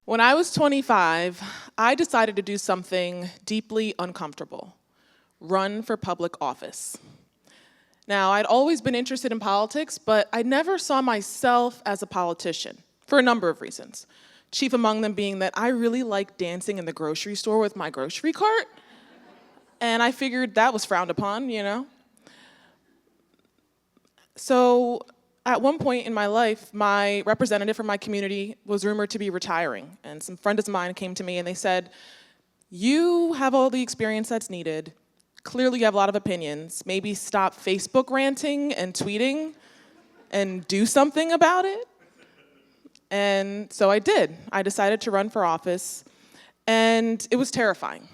When I was 25, I decided to do something deeply uncomfortable: run for public office. Now, I'd always been interested in politics, but I never saw myself as a politician for a number of reasons. Chief among them being that I really liked dancing in the grocery store with my grocery cart, and I figured that was frowned upon, you know? So at one point in my life, my representative from my community was rumored to be retiring, and some friends of mine came to me and they said, "You have all the experience that's needed. Clearly you have a lot of opinions. Maybe stop Facebook ranting and tweeting and do something about it." And so I did. I decided to run for office, and it was terrifying.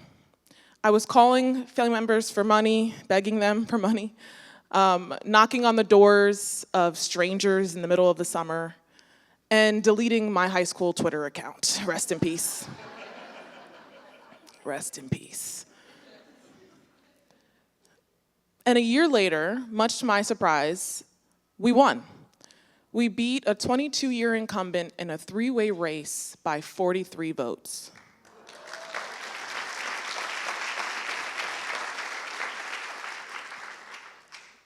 I was calling family members for money, begging them for money, knocking on the doors of strangers in the middle of the summer, and deleting my high school Twitter account. Rest in peace. Rest in peace. And a year later, much to my surprise, we won. We beat a 22-year incumbent in a three-way race by 43 votes.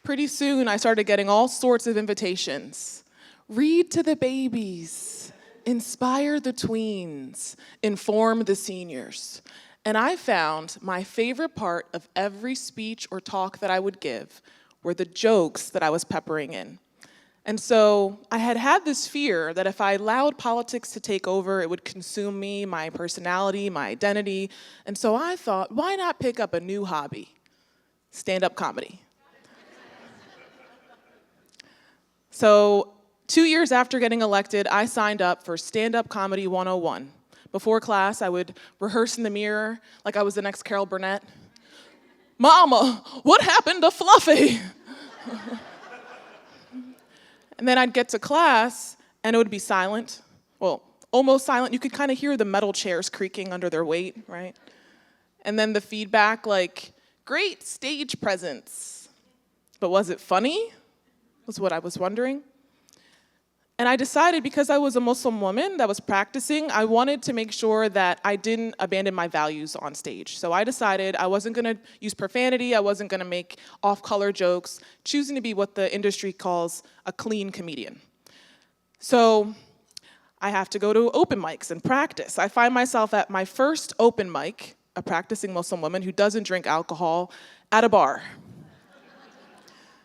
Pretty soon, I started getting all sorts of invitations. Read to the babies, inspire the tweens, inform the seniors. And I found my favorite part of every speech or talk that I would give were the jokes that I was peppering in. And so I had this fear that if I allowed politics to take over, it would consume me, my personality, my identity. And so I thought, why not pick up a new hobby? Stand-up comedy. So 2 years after getting elected, I signed up for Stand-Up Comedy 101. Before class, I would rehearse in the mirror like I was the next Carol Burnett. "Mama, what happened to Fluffy?" And then I'd get to class, and it would be silent. Well, almost silent. You could kind of hear the metal chairs creaking under their weight, right? And then the feedback like, "Great stage presence." But was it funny? Was what I was wondering. And I decided, because I was a Muslim woman that was practicing, I wanted to make sure that I didn't abandon my values on stage. So I decided I wasn't gonna use profanity, I wasn't gonna make off-color jokes, choosing to be what the industry calls a clean comedian. So I have to go to open mics and practice. I find myself at my first open mic, a practicing Muslim woman who doesn't drink alcohol, at a bar,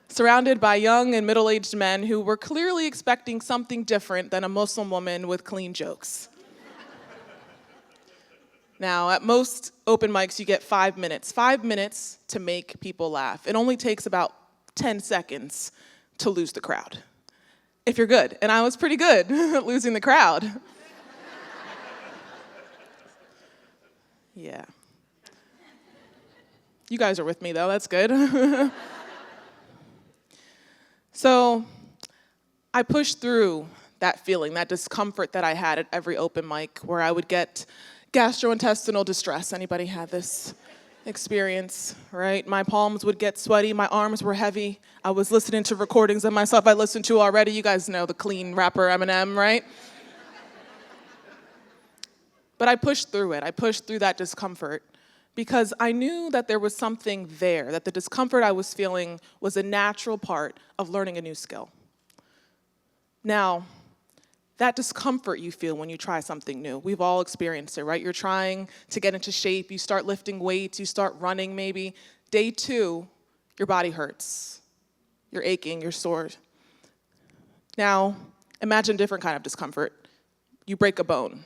surrounded by young and middle-aged men who were clearly expecting something different than a Muslim woman with clean jokes. Now, at most open mics, you get 5 minutes. 5 minutes to make people laugh. It only takes about 10 seconds to lose the crowd, if you're good. And I was pretty good at losing the crowd. Yeah. You guys are with me, though. That's good. So I pushed through that feeling, that discomfort that I had at every open mic, where I would get gastrointestinal distress. Anybody have this experience, right? My palms would get sweaty, my arms were heavy. I was listening to recordings of myself I listened to already. You guys know the clean rapper Eminem, right? But I pushed through it. I pushed through that discomfort, because I knew that there was something there, that the discomfort I was feeling was a natural part of learning a new skill. Now, that discomfort you feel when you try something new, we've all experienced it, right? You're trying to get into shape, you start lifting weights, you start running maybe. Day 2, your body hurts. You're aching, you're sore. Now, imagine a different kind of discomfort. You break a bone.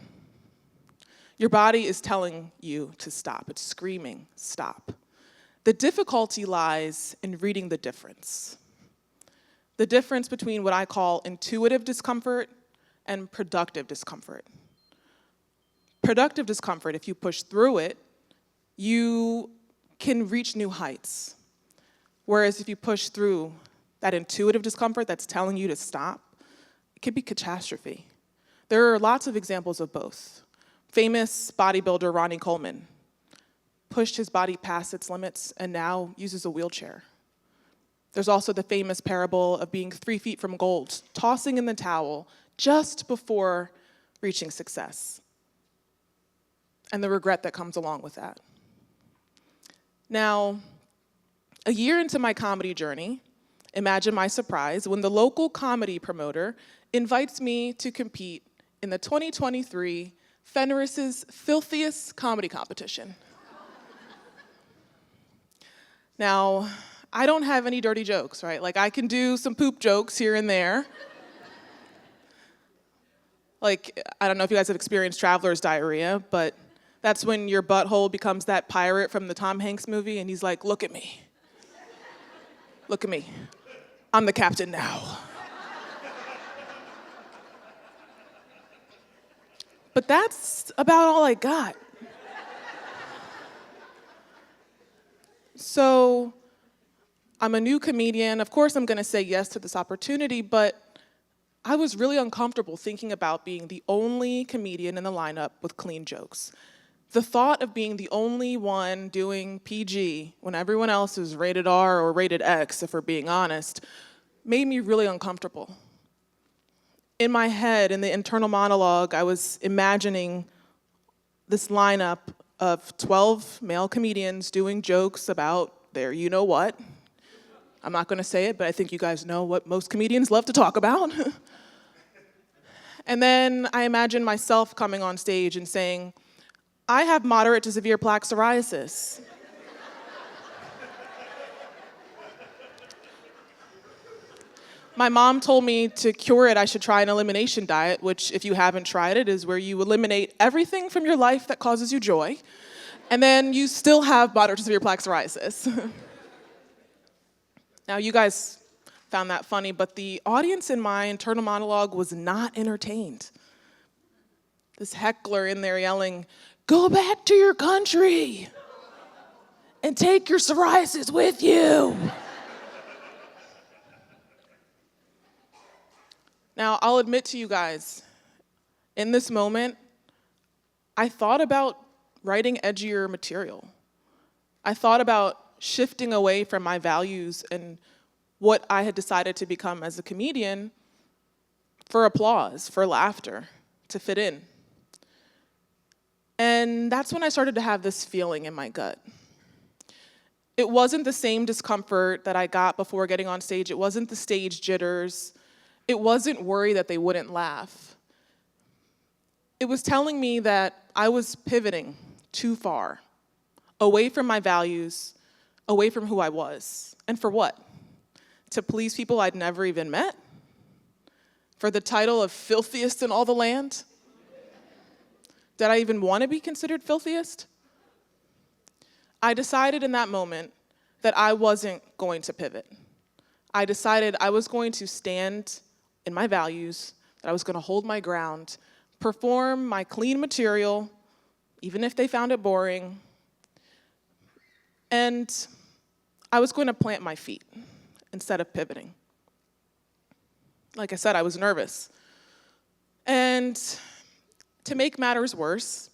Your body is telling you to stop. It's screaming, stop. The difficulty lies in reading the difference. The difference between what I call intuitive discomfort and productive discomfort. Productive discomfort, if you push through it, you can reach new heights. Whereas if you push through that intuitive discomfort that's telling you to stop, it can be catastrophe. There are lots of examples of both. Famous bodybuilder Ronnie Coleman pushed his body past its limits and now uses a wheelchair. There's also the famous parable of being 3 feet from gold, tossing in the towel just before reaching success. and the regret that comes along with that. Now, a year into my comedy journey, imagine my surprise when the local comedy promoter invites me to compete in the 2023 Fenris's Filthiest Comedy Competition. Now, I don't have any dirty jokes, right? Like, I can do some poop jokes here and there. Like, I don't know if you guys have experienced traveler's diarrhea, but that's when your butthole becomes that pirate from the Tom Hanks movie, and he's like, look at me. Look at me. I'm the captain now. But that's about all I got. So I'm a new comedian. Of course, I'm going to say yes to this opportunity, but I was really uncomfortable thinking about being the only comedian in the lineup with clean jokes. The thought of being the only one doing PG when everyone else is rated R or rated X, if we're being honest, made me really uncomfortable. In my head, in the internal monologue, I was imagining this lineup of 12 male comedians doing jokes about their you-know-what. I'm not going to say it, but I think you guys know what most comedians love to talk about. And then I imagine myself coming on stage and saying, I have moderate to severe plaque psoriasis. My mom told me to cure it, I should try an elimination diet, which, if you haven't tried it, is where you eliminate everything from your life that causes you joy, and then you still have moderate to severe plaque psoriasis. Now, you guys found that funny, but the audience in my internal monologue was not entertained. This heckler in there yelling, go back to your country and take your psoriasis with you. Now, I'll admit to you guys, in this moment, I thought about writing edgier material. I thought about shifting away from my values and what I had decided to become as a comedian for applause, for laughter, to fit in. And that's when I started to have this feeling in my gut. It wasn't the same discomfort that I got before getting on stage. It wasn't the stage jitters. It wasn't worry that they wouldn't laugh. It was telling me that I was pivoting too far, away from my values, away from who I was. And for what? To please people I'd never even met? For the title of filthiest in all the land? Did I even want to be considered filthiest? I decided in that moment that I wasn't going to pivot. I decided I was going to stand in my values, that I was going to hold my ground, perform my clean material, even if they found it boring, and I was going to plant my feet instead of pivoting. Like I said, I was nervous. And to make matters worse,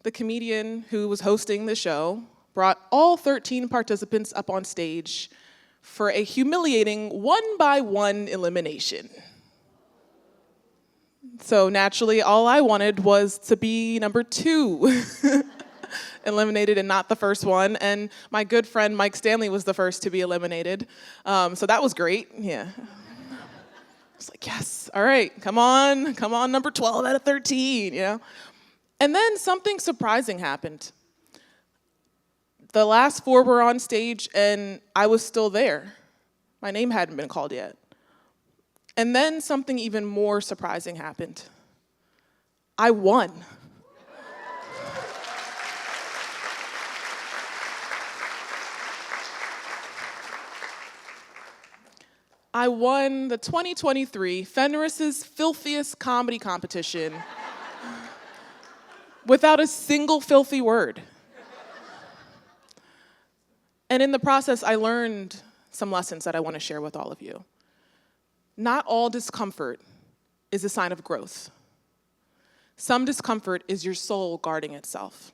the comedian who was hosting the show brought all 13 participants up on stage for a humiliating one-by-one elimination. So naturally, all I wanted was to be number 2 eliminated and not the first one. And my good friend Mike Stanley was the first to be eliminated. So that was great, yeah. I was like, yes, all right, come on, number 12 out of 13, you know? And then something surprising happened. The last 4 were on stage and I was still there. My name hadn't been called yet. And then something even more surprising happened. I won. I won the 2023 Fenris's Filthiest Comedy Competition without a single filthy word. And in the process, I learned some lessons that I want to share with all of you. Not all discomfort is a sign of growth. Some discomfort is your soul guarding itself.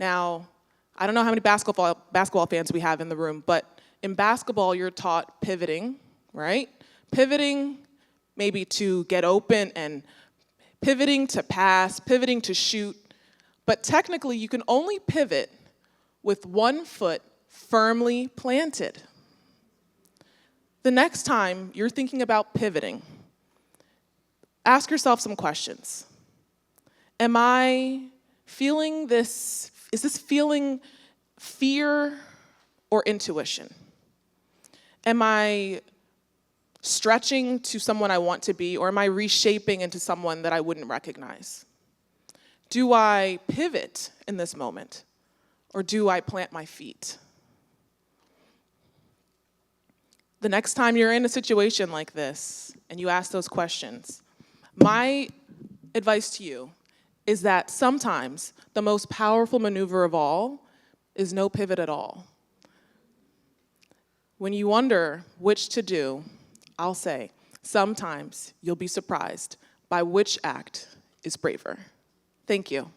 Now, I don't know how many basketball fans we have in the room, but in basketball, you're taught pivoting, right? Pivoting maybe to get open and pivoting to pass, pivoting to shoot. But technically, you can only pivot with one foot firmly planted. The next time you're thinking about pivoting, ask yourself some questions. Am I feeling this? Is this feeling fear or intuition? Am I stretching to someone I want to be, or am I reshaping into someone that I wouldn't recognize? Do I pivot in this moment, or do I plant my feet? The next time you're in a situation like this and you ask those questions, my advice to you is that sometimes the most powerful maneuver of all is no pivot at all. When you wonder which to do, I'll say, sometimes you'll be surprised by which act is braver. Thank you.